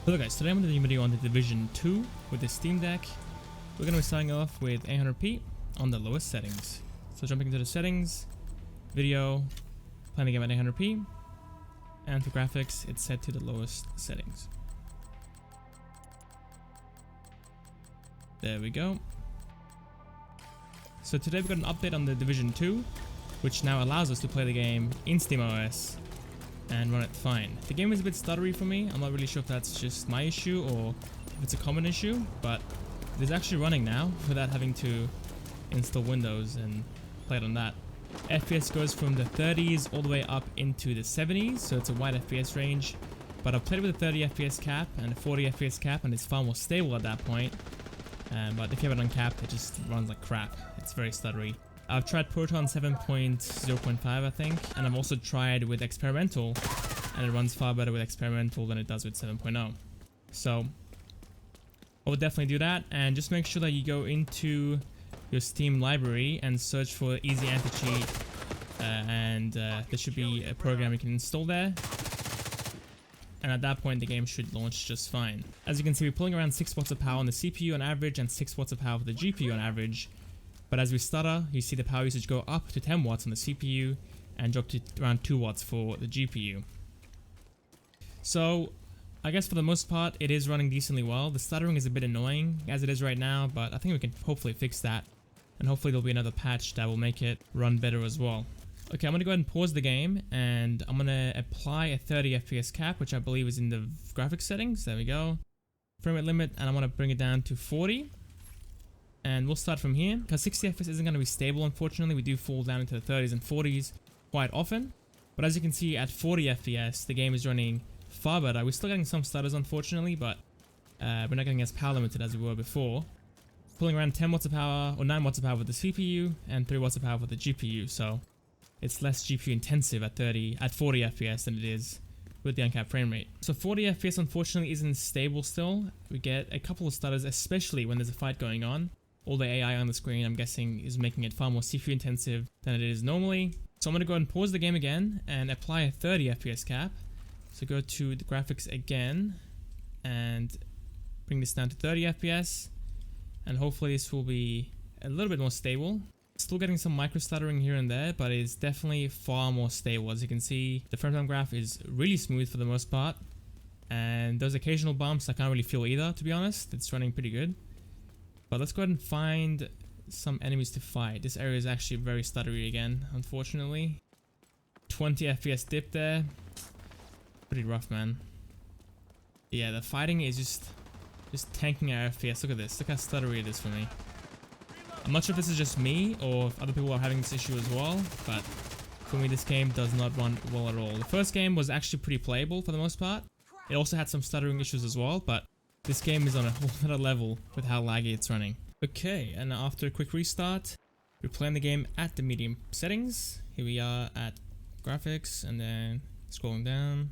Hello guys, today I'm going to do a video on the Division 2 with the Steam Deck. We're going to be starting off with 800p on the lowest settings. So jumping into the settings, video, playing the game at 800p, and for graphics it's set to the lowest settings. There we go. So today we've got an update on the Division 2, which now allows us to play the game in SteamOS and run it fine. The game is a bit stuttery for me. I'm not really sure if that's just my issue or if it's a common issue, but it is actually running now without having to install Windows and play it on that. FPS goes from the 30s all the way up into the 70s, so it's a wide FPS range, but I've played with a 30 FPS cap and a 40 FPS cap and it's far more stable at that point. But if you have it uncapped, it just runs like crap. It's very stuttery. I've tried Proton 7.0.5 I think, and I've also tried with Experimental, and it runs far better with Experimental than it does with 7.0. So I would definitely do that, and just make sure that you go into your Steam library and search for Easy Anti-Cheat, and there should be a program you can install there. And at that point the game should launch just fine. As you can see, we're pulling around 6 watts of power on the CPU on average and 6 watts of power for the GPU on average. But as we stutter, you see the power usage go up to 10 watts on the CPU and drop to around 2 watts for the GPU. So I guess for the most part it is running decently well. The stuttering is a bit annoying as it is right now, but I think we can hopefully fix that. And hopefully there'll be another patch that will make it run better as well. Okay, I'm going to go ahead and pause the game and I'm going to apply a 30 FPS cap, which I believe is in the graphics settings. There we go. Frame rate limit, and I want to bring it down to 40. And we'll start from here. Because 60 FPS isn't going to be stable, unfortunately. We do fall down into the 30s and 40s quite often. But as you can see, at 40 FPS, the game is running far better. We're still getting some stutters, unfortunately, but we're not getting as power limited as we were before. Pulling around 10 watts of power, or 9 watts of power with the CPU, and 3 watts of power with the GPU. So it's less GPU intensive at 40 FPS than it is with the uncapped frame rate. So 40 FPS unfortunately isn't stable still. We get a couple of stutters, especially when there's a fight going on. All the AI on the screen, I'm guessing, is making it far more CPU intensive than it is normally. So I'm going to go ahead and pause the game again and apply a 30 FPS cap. So go to the graphics again and bring this down to 30 FPS. And hopefully this will be a little bit more stable. Still getting some micro stuttering here and there, but it's definitely far more stable. As you can see, the frame time graph is really smooth for the most part, and those occasional bumps I can't really feel either, to be honest. It's running pretty good. But let's go ahead and find some enemies to fight. This area is actually very stuttery again, unfortunately. 20 FPS dip there. Pretty rough, man. Yeah, the fighting is just tanking our FPS. Look at this. Look how stuttery it is for me. I'm not sure if this is just me or if other people are having this issue as well, but for me this game does not run well at all. The first game was actually pretty playable for the most part. It also had some stuttering issues as well, but this game is on a whole other level with how laggy it's running. Okay, and after a quick restart, we're playing the game at the medium settings. Here we are at graphics, and then scrolling down.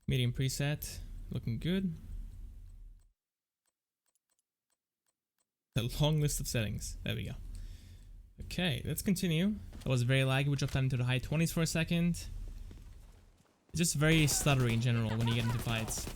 Medium preset, looking good. A long list of settings. There we go. Okay, let's continue. That was very laggy. We dropped down into the high 20s for a second. It's just very stuttery in general when you get into fights.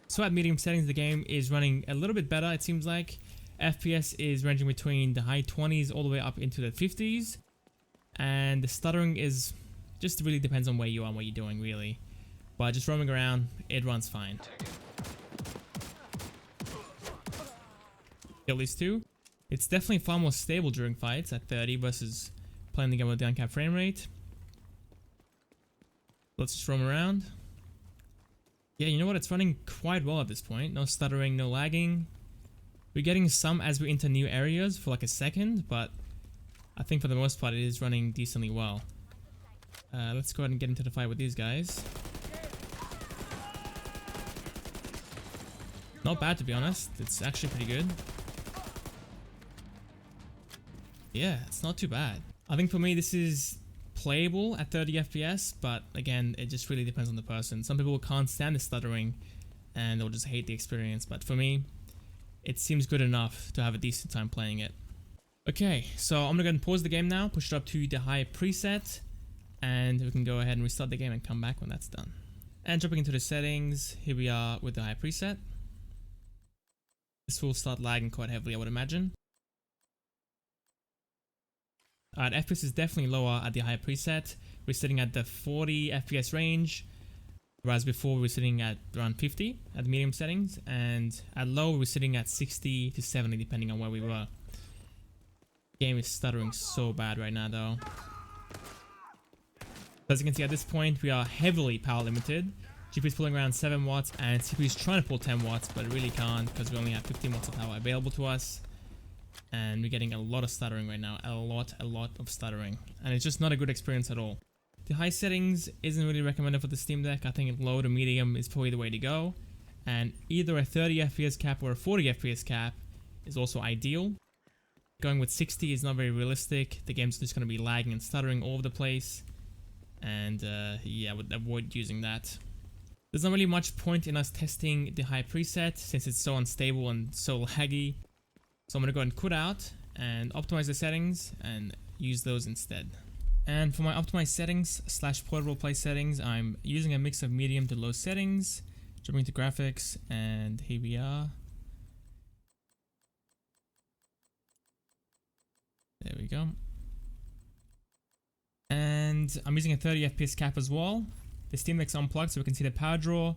So at medium settings, the game is running a little bit better, it seems like. FPS is ranging between the high 20s all the way up into the 50s. And the stuttering is just really depends on where you are and what you're doing, really. But just roaming around, it runs fine. At least 2. It's definitely far more stable during fights at 30 versus playing the game with the uncapped frame rate. Let's just roam around. Yeah, you know what? It's running quite well at this point. No stuttering, no lagging. We're getting some as we enter new areas for like a second, but I think for the most part it is running decently well. Let's go ahead and get into the fight with these guys. Not bad, to be honest. It's actually pretty good. Yeah, it's not too bad. I think for me this is playable at 30 FPS, but again, it just really depends on the person. Some people can't stand the stuttering and they'll just hate the experience, but for me, it seems good enough to have a decent time playing it. Okay, so I'm gonna go ahead and pause the game now, push it up to the high preset, and we can go ahead and restart the game and come back when that's done. And jumping into the settings, here we are with the high preset. This will start lagging quite heavily, I would imagine. Alright, FPS is definitely lower at the high preset. We're sitting at the 40 FPS range, whereas before we were sitting at around 50 at the medium settings, and at low we were sitting at 60 to 70 depending on where we were. The game is stuttering so bad right now though. As you can see at this point, we are heavily power limited. GPU is pulling around 7 watts and CPU is trying to pull 10 watts, but it really can't because we only have 15 watts of power available to us. And we're getting a lot of stuttering right now, a lot of stuttering. And it's just not a good experience at all. The high settings isn't really recommended for the Steam Deck. I think low to medium is probably the way to go. And either a 30 FPS cap or a 40 FPS cap is also ideal. Going with 60 is not very realistic. The game's just going to be lagging and stuttering all over the place. And yeah, I would avoid using that. There's not really much point in us testing the high preset since it's so unstable and so laggy. So I'm going to go and quit out and optimize the settings and use those instead. And for my optimized settings / portable play settings, I'm using a mix of medium to low settings. Jumping to graphics, and here we are. There we go. And I'm using a 30 FPS cap as well. The Steam Deck's unplugged so we can see the power draw.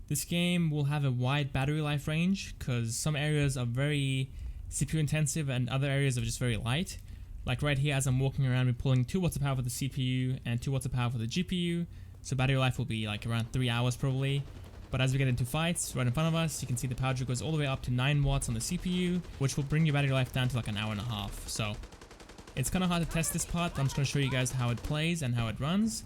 This game will have a wide battery life range because some areas are very CPU intensive and other areas are just very light. Like right here, as I'm walking around, we're pulling 2 watts of power for the CPU and 2 watts of power for the GPU. So battery life will be like around 3 hours probably. But as we get into fights right in front of us, you can see the power draw goes all the way up to 9 watts on the CPU, which will bring your battery life down to like an hour and a half. So it's kind of hard to test this part, but I'm just going to show you guys how it plays and how it runs.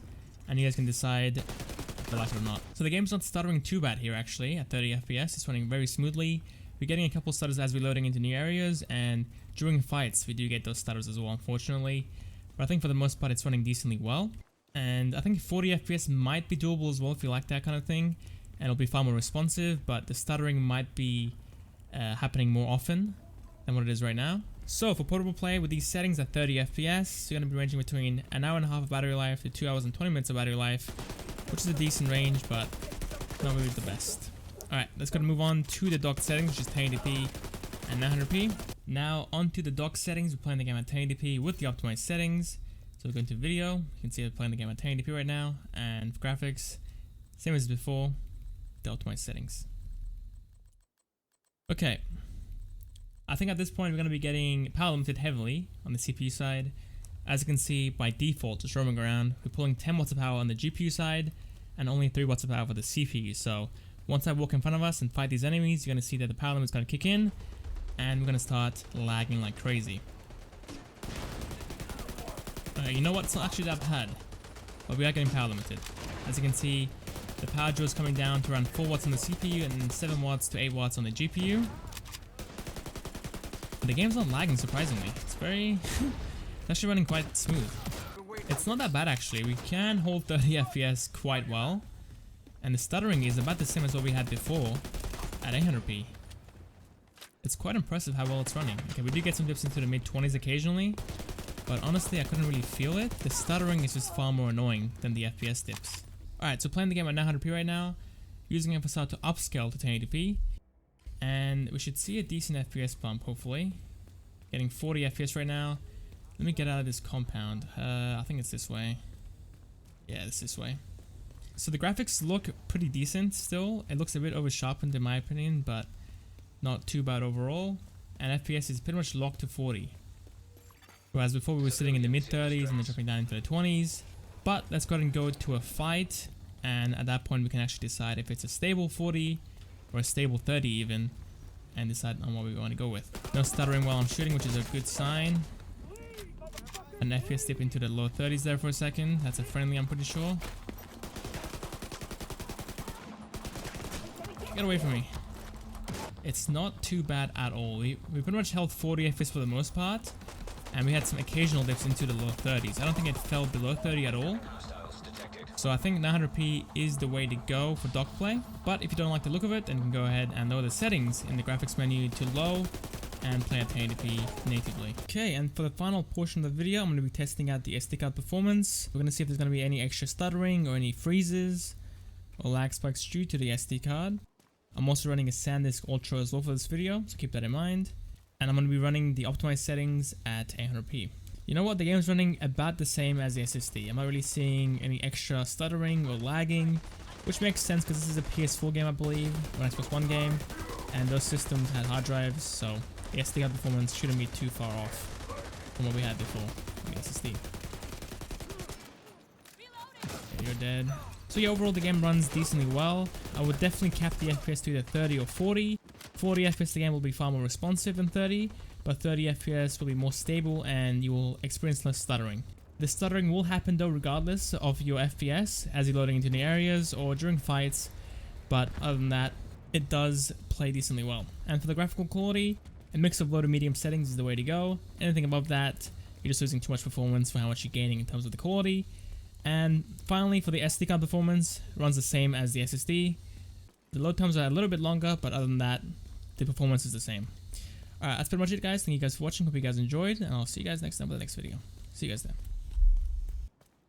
And you guys can decide if you like it or not. So the game's not stuttering too bad here actually at 30 FPS. It's running very smoothly. We're getting a couple stutters as we're loading into new areas, and during fights we do get those stutters as well, unfortunately. But I think for the most part it's running decently well. And I think 40 FPS might be doable as well if you like that kind of thing. And it'll be far more responsive, but the stuttering might be happening more often than what it is right now. So for portable play with these settings at 30 FPS, you're going to be ranging between an hour and a half of battery life to 2 hours and 20 minutes of battery life, which is a decent range, but not really the best. Alright, let's go and move on to the dock settings, which is 1080p and 900p. Now onto the dock settings, we're playing the game at 1080p with the optimized settings. So we're going to video, you can see we're playing the game at 1080p right now, and for graphics, same as before, the optimized settings. Okay. I think at this point we're going to be getting power limited heavily on the CPU side. As you can see, by default, just roaming around, we're pulling 10 watts of power on the GPU side and only 3 watts of power for the CPU. So once I walk in front of us and fight these enemies, you're going to see that the power limit is going to kick in and we're going to start lagging like crazy. You know what? It's not actually that bad, but we are getting power limited. As you can see, the power draw is coming down to around 4 watts on the CPU and 7 watts to 8 watts on the GPU. The game's not lagging, surprisingly. It's very... it's actually running quite smooth. It's not that bad actually. We can hold 30 FPS quite well. And the stuttering is about the same as what we had before at 800p. It's quite impressive how well it's running. Okay, we do get some dips into the mid-20s occasionally. But honestly, I couldn't really feel it. The stuttering is just far more annoying than the FPS dips. Alright, so playing the game at 900p right now. Using a facade to upscale to 1080p. And we should see a decent FPS bump, hopefully. Getting 40 FPS right now. Let me get out of this compound. I think it's this way. Yeah, it's this way. So the graphics look pretty decent still. It looks a bit over sharpened in my opinion, but not too bad overall. And FPS is pretty much locked to 40. Whereas before we were sitting in the mid 30s and then dropping down into the 20s. But let's go ahead and go to a fight. And at that point we can actually decide if it's a stable 40 or a stable 30 even, and decide on what we want to go with. No stuttering while I'm shooting, which is a good sign. An FPS dip into the low 30s there for a second. That's a friendly, I'm pretty sure. Get away from me. It's not too bad at all. We pretty much held 40 FPS for the most part, and we had some occasional dips into the low 30s. I don't think it fell below 30 at all. So I think 900p is the way to go for dock play. But if you don't like the look of it, then you can go ahead and lower the settings in the graphics menu to low and play at 1080p natively. Okay, and for the final portion of the video, I'm going to be testing out the SD card performance. We're going to see if there's going to be any extra stuttering or any freezes. or lag spikes due to the SD card. I'm also running a SanDisk Ultra as well for this video, so keep that in mind. And I'm going to be running the optimized settings at 800p. You know what, the game's running about the same as the SSD. I'm not really seeing any extra stuttering or lagging, which makes sense because this is a PS4 game I believe, or an Xbox One game, and those systems had hard drives, so the SD card performance shouldn't be too far off from what we had before with the SSD. Okay, you're dead. So yeah, overall the game runs decently well. I would definitely cap the FPS to either 30 or 40. 40 FPS the game will be far more responsive than 30, but 30 FPS will be more stable and you will experience less stuttering. The stuttering will happen though regardless of your FPS as you're loading into new areas or during fights, but other than that, it does play decently well. And for the graphical quality, a mix of low to medium settings is the way to go. Anything above that, you're just losing too much performance for how much you're gaining in terms of the quality. And finally, for the SD card performance, it runs the same as the SSD. The load times are a little bit longer, but other than that, the performance is the same. Alright, that's pretty much it guys. Thank you guys for watching. Hope you guys enjoyed, and I'll see you guys next time for the next video. See you guys then.